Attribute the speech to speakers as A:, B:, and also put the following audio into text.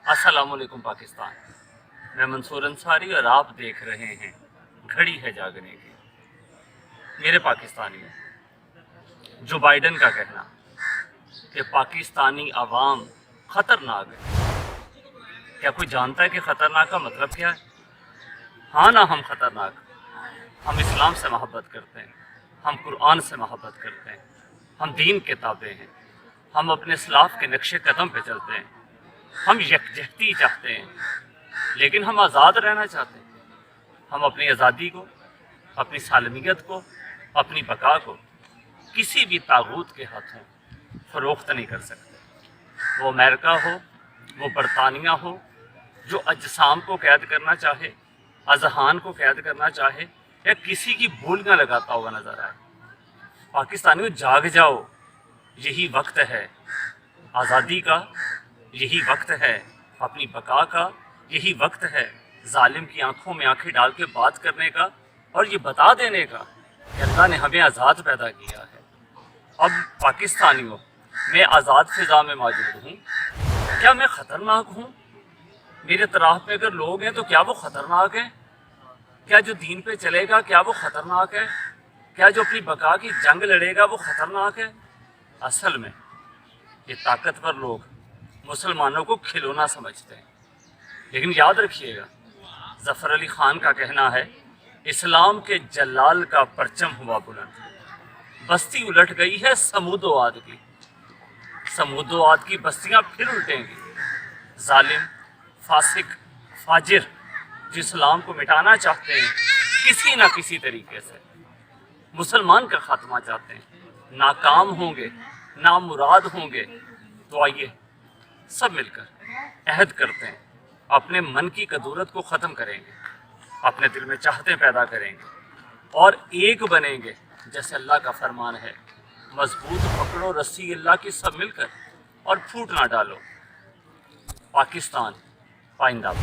A: अस्सलाम वालेकुम पाकिस्तान। मैं मंसूर अंसारी और आप देख रहे हैं घड़ी है जागने की। मेरे पाकिस्तानियों, जो बाइडन का कहना कि पाकिस्तानी अवाम ख़तरनाक है, क्या कोई जानता है कि ख़तरनाक का मतलब क्या है? हाँ ना, हम ख़तरनाक, हम इस्लाम से मोहब्बत करते हैं, हम कुरान से मोहब्बत करते हैं, हम दीन के ताबे हैं, हम अपने इस्लाफ के नक्शे कदम पे चलते हैं, हम यकजहती चाहते हैं, लेकिन हम आज़ाद रहना चाहते हैं। हम अपनी आज़ादी को, अपनी सालमियत को, अपनी बका को किसी भी तागूत के हाथों फ़रोख्त नहीं कर सकते। वो अमेरिका हो, वो बरतानिया हो, जो अजसाम को कैद करना चाहे, अजहान को कैद करना चाहे, या किसी की भूलियाँ लगाता हुआ नज़र आए। पाकिस्तानियों, जाग जाओ, यही वक्त है आज़ादी का, यही वक्त है अपनी बका का, यही वक्त है जालिम की आंखों में आंखें डाल के बात करने का और ये बता देने का कि अल्लाह ने हमें आज़ाद पैदा किया है। अब पाकिस्तानियों, मैं आज़ाद फ़िज़ा में मौजूद हूँ। क्या मैं ख़तरनाक हूँ? मेरे तराफ में अगर लोग हैं तो क्या वो ख़तरनाक हैं? क्या जो दीन पे चलेगा क्या वो ख़तरनाक है? क्या जो अपनी बका की जंग लड़ेगा वो ख़तरनाक है? असल में ये ताकतवर लोग मुसलमानों को खिलौना समझते हैं। लेकिन याद रखिएगा, ज़फ़र अली ख़ान का कहना है, इस्लाम के जलाल का परचम हुआ बुलंद, बस्ती उलट गई है समूदो आद की, समूदो आद की बस्तियां फिर उल्टेंगी। जालिम, फासिक, फाजिर जो इस्लाम को मिटाना चाहते हैं किसी ना किसी तरीके से, मुसलमान का खात्मा चाहते हैं, नाकाम होंगे, नामुराद होंगे। तो आइए सब मिलकर अहद करते हैं, अपने मन की कदूरत को ख़त्म करेंगे, अपने दिल में चाहते पैदा करेंगे और एक बनेंगे। जैसे अल्लाह का फरमान है, मजबूत पकड़ो रस्सी अल्लाह की सब मिलकर और फूट ना डालो। पाकिस्तान पाइंदा।